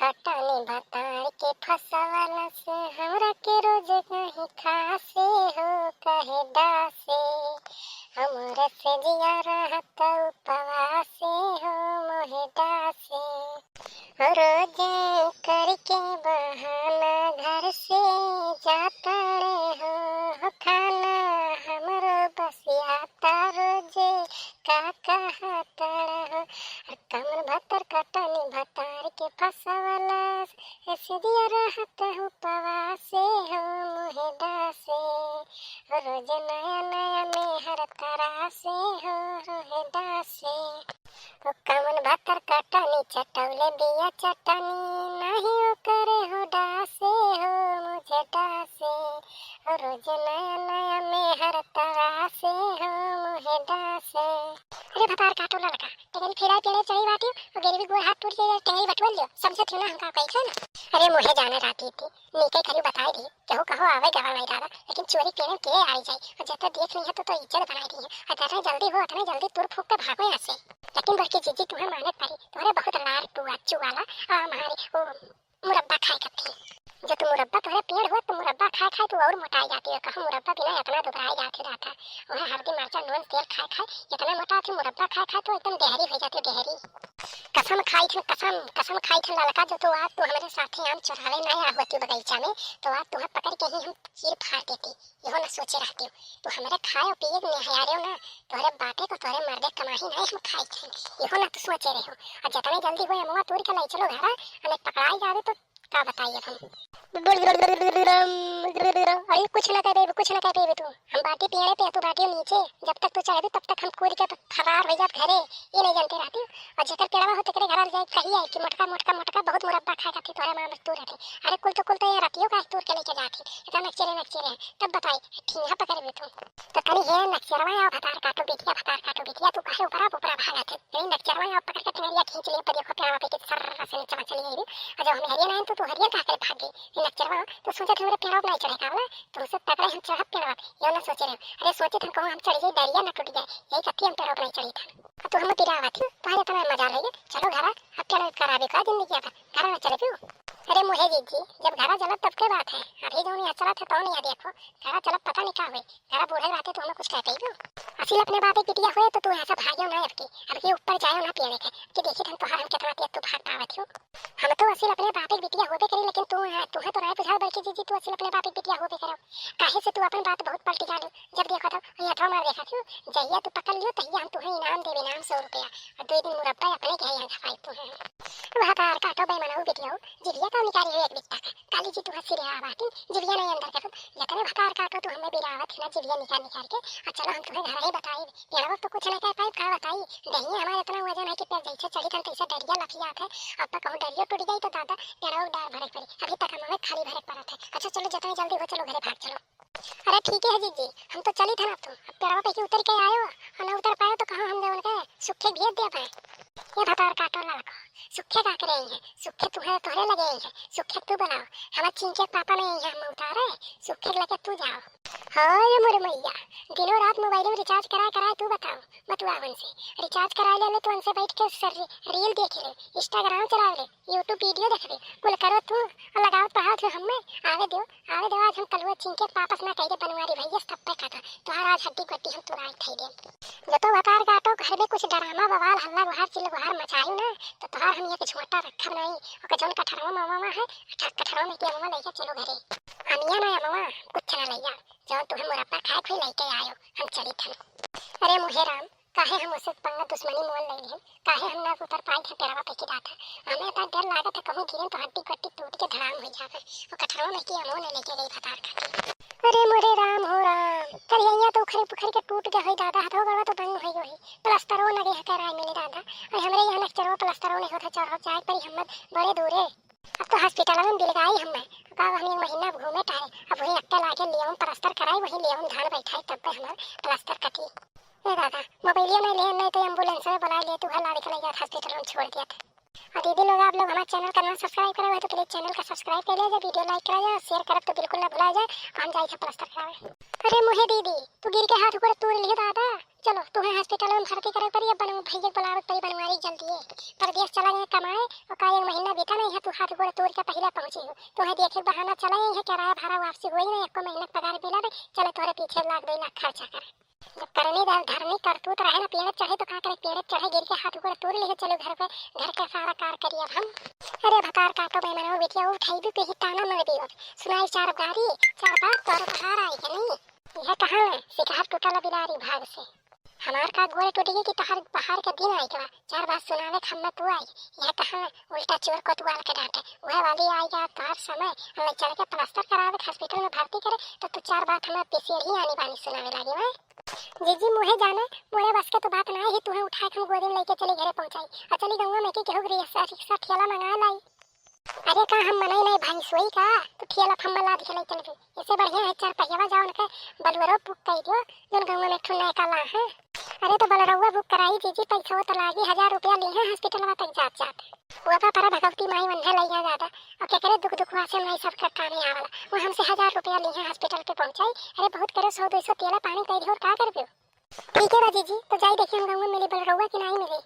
कटनी भतार के फसवाला से हमरा के रोज कहीं खासे हो कहे डासे हमरे से जिया रहत उपवासे हो मोहे डासे रोज करके बहाना घर से जाता हो खाना हमरो बसियाता रोज का कहता हो कमर भतर कटनी भतार के फसवाला ऐसे दिया रहत हो पवासे हो मोहे डासे रोज नया नया मेहर तरासे हो रोहे डासे कमन भतर कटनी चटौले बिया चटनी नहीं ओ करे हो डासे हो मुझे डासे रोज नया नया मेहर तरासे हो मोहे डासे अरे भतार काटो ना लगा टेंगरी फेरा पेड़े चढ़ी बाटी और गेरी भी गोड़ हाथ टूट गया टेंगरी बटवल लियो सबसे थोड़ा हमका कही था ना अरे मोहे जाने राती थी नीके करी बताई दी केहू कहो आवे गवा नहीं दादा लेकिन चोरी पेड़े के आई जाए और जब तक देख रही है तो इज्जत बनाई दी है और जितना जल्दी हो उतना जल्दी तुर फूक के भागो यहाँ से लेकिन बड़की जीजी तुम्हें मानत पारी तुम्हारे बहुत लार टू अच्छू वाला हमारे वो मुरब्बा खाए करती जो तुम मुरब्बा तुम्हारे पेड़ हो तो मुरब्बा खाए खाए तो और मोटाई जाती है कहो मुरब्बा बिना इतना दुबराई जाती रहता वह हल्दी मिर्चा नून तेल खाए खाए इतना मोटा थी मुरब्बा खाए खाए तो एकदम गहरी हो जाती गहरी कसम खाई थी कसम खाई थी लड़का जो तो आज तो हमारे साथी आम चुरावे नहीं आ होती बगीचा में तो आज तुम्हें पकड़ के ही हम चीर फाड़ देती यहो ना सोचे रहती हो तो हमारे खाए पिए निहारे हो ना तुम्हारे बाटे को तुम्हारे मर्दे कमाही नहीं हम खाई थी यहो ना तो सोचे रहे हो और जितने जल्दी हो अमुआ तोड़ के ले चलो घर हमें पकड़ाई जावे तो क्या बताइए तुम अरे कुछ ना कह बेबी तू हम बाटी पेड़े पे तू बाटी नीचे जब तक तू चढ़े तब तक हम कूद के फरार हो जात घरे ये नहीं जानते रहती और जेकर पेड़वा हो तेरे घर जाए कही है कि मोटका मोटका मोटका बहुत मुरब्बा खा जाती तोरे मां तू रहती अरे कुल तो ये रतियो का तोड़ के लेके जाती इतना नक्चरे तब बताई ठीहा पकड़ बे तू तो कनी है नक्चरवा या भतार काटो बिटिया तू काहे ऊपर भागा थे नहीं नक्चरवा या पकड़ के टेंगरिया खींच लिए पर देखो पेड़वा पे के सर से नीचे चली गई और जब हम हरिया नहीं तो तू हरिया का कर भागे ये नक्चरवा तो सोचे थे मेरे पेड़वा नहीं चढ़ेगा ना तो उससे तगड़े हम चढ़ पेड़वा ये ना सोचे रहे अरे सोचे थे कहूं हम चढ़ जाए दरिया ना टूट जाए यही कत्ती हम पेड़वा नहीं चढ़ी था तो हम पिरावा थी तो हरे तना मजा रही चलो घर अब चलो कराबे का जिंदगी आता घर में चले पियो अरे मुहे जीजी जब घरा चला तब के बात है अभी जो नहीं चला था तो नहीं देखो घरा चला पता नहीं क्या हुए घरा बूढ़े बातें तो हमें कुछ कहते ही असील अपने बातें पिटिया हुए तो तू ऐसा भागियो ना अब ऊपर जाओ ना पेड़े के कि देखी तुम तो हम कितना तेज तू भाग पावत हो हम तो असील अपने बातें बिटिया होबे करी लेकिन तुम्हें तो राय बुझाओ बल्कि जीजी तू असील अपने बातें बिटिया होबे करो काहे से तू अपन बात बहुत पलटी जालू जब देखो तो ये अठवा मार देखा थी जहिया तू पकड़ लियो तहिया हम तुम्हें इनाम देबे नाम 100 रुपया और 2 दिन मुरब्बा अपने के यहाँ खवाई तुम्हें वह कार काटो बेमनाऊ बिटिया जिविया का निकारी हो एक बिट्टा का काली जी तू हंसी रे आवाती जिविया नहीं अंदर के जतने भकार काटो तो हमें बिरावत है ना जिविया निकाल के और चलो हम तुम्हें घर ही बताई पेड़वा तो कुछ नहीं कह पाई का बताई नहीं हमारा इतना वजन है कि पेड़ जैसे चढ़ी थन तैसे डरिया लफिया है अब तक कहूं डरियो टूट गई तो दादा पेड़वा डार भरे पड़ी अभी तक हमें खाली भरे पड़ा था अच्छा चलो जितना जल्दी हो चलो घरे भाग चलो अरे ठीक है जीजी हम तो चली था ना तुम अब पेड़वा पे उतर के आयो और ना उतर पाए तो कहाँ हम दे उनके सुखे भेज दे पाए ये भतार काटो लड़को सुखे का करेंगे सुखे तुम्हें तोहरे लगेंगे सुखे तू बनाओ हमारे चिंके पापा ने हम उतारे सुखे लगे तू जाओ हाँ ये मोरे मैया दिनों रात मोबाइल में रिचार्ज कराए तू बताओ बतुआ उनसे रिचार्ज करा ले तो उनसे बैठ के रील देख ले इंस्टाग्राम चला ले यूट्यूब वीडियो देख ले कुल करो तू और लगाओ पढ़ाओ थे हमें आवे दो आज हम कलवा चिंके पापस ना कह दे बनवारी भैया सब पे खाता तुम्हारा आज हड्डी गड्डी हम तुराई खाई दे जो तो वकार काटो घर में कुछ डरामा बवाल हल्ला गुहार चिल्ला गुहार मचाई ना तो तोहार हम ये के छोटा रखब नहीं और जोन कठरवा मामा है कठरवा में के मामा लेके चलो घरे हमिया ना मामा कुछ ना लैया जो तुम्हें मुरब्बा खाए कोई लेके आयो हम चली थन अरे मुहे राम काहे हम उससे पंगा दुश्मनी मोल ले लिए काहे हम ना उतर पाई थे पेड़वा पे की दाता हमें इतना डर लागत है कहूं गिरे तो हड्डी गड्डी टूट के धड़ाम हो जावे और कठरवा में के अमो ने लेके गई भतार का अरे मोरे राम हो राम करिया तो उखरे पुखरे के टूट गए होई दादा हाथों गड़वा तो भंग होई होई प्लास्टरो लगे है कराई मिले दादा और हमरे यहाँ नक्चरो प्लास्टरो नहीं होता चढ़ो चाय पर हिम्मत बड़े दूरे अब तो हॉस्पिटल में बिल गई हमें का हम एक महीना घूमे टाए अब वही अक्का लाके ले प्लास्टर कराई वही ले धान बैठाई तब पे हमार प्लास्टर कटी ए दादा मोबाइलिया नहीं ले नहीं तो एम्बुलेंस में बुला ले तू हला निकल गया हॉस्पिटल में छोड़ दिया था और दीदी लोग आप लोग हमारे चैनल का नाम सब्सक्राइब करे हुए तो प्लीज चैनल का सब्सक्राइब कर लीजिए वीडियो लाइक करा जाए शेयर कर तो बिल्कुल ना भुला जाए हम जाए प्लास्टर करावे अरे मुहे दीदी तू गिर के हाथ ऊपर तोड़ लिए दादा चलो तुम्हें हॉस्पिटल में भर्ती करे पड़ी अब भैया बुलावट पड़ी बनवारी जल्दी है परदेश चला गया कमाए और का एक महीना बीता नहीं यहाँ तू हाथ गोड़ तोड़ के पहले पहुंची हो तुम्हें देखे बहाना चला है किराया भाड़ा वापसी हुई ना एक महीना पगार मिला ना चलो तोरे पीछे लाख 2 लाख खर्चा कर जब करनी धरनी करतूत रहे ना पेड़ चढ़े तो क्या करे पेड़ चढ़े गिर के हाथ गोड़ तोड़ ले चलो घर पे घर का सारा कार करिए अब हम अरे भकार काटो मैं मनो बेटिया उठाई भी पे ही ताना मर दियो सुनाई 4 गाड़ी 4 बात तोर बाहर आई है नहीं यह कहां है शिकार टूटल बिलारी भाग से हमार का गोड़ टूट गई कि तोहर बाहर के दिन आई के 4 बात सुनाने खम्मा तू आई यह कहां उल्टा चोर कोतवाल के डांटे वह वाली आई जा तार समय हमें चल के प्लास्टर करावे हॉस्पिटल में भर्ती करे तो तू 4 बात हमें पीसीएल ही आनी बानी सुनावे लगी मैं जीजी मुहे जाने मोरे बस के तो बात ना है तुम्हें उठा के हम गोदी में लेके चली घरे पहुंचाई और चली गंगा में के हो रिक्शा ठेला मंगा लाई अरे का हम मनाई नहीं भाई सोई का तो ठेला फम्मा ला दिखलाई चल गई इससे बढ़िया है 4 पहिया जाओ उनके बलवरो बुक कर दो जोन गंगा में ठुना का ला है अरे तो बलरौवा बुक कराई जीजी पैसा तो लागी 1000 रुपया ली है हॉस्पिटल में तक जात वो पर भगवती माई वंधे लइया ज्यादा और क्या करे दुख वासे नहीं सब कर कामे आवाला वो हमसे 1000 रुपया ली है हॉस्पिटल के पहुंचाई अरे बहुत करे 100 200 तेला पानी कर दियो का कर पियो ठीक है जीजी तो जाई देखिए हम गंगा मिली बलरौवा की नहीं मिली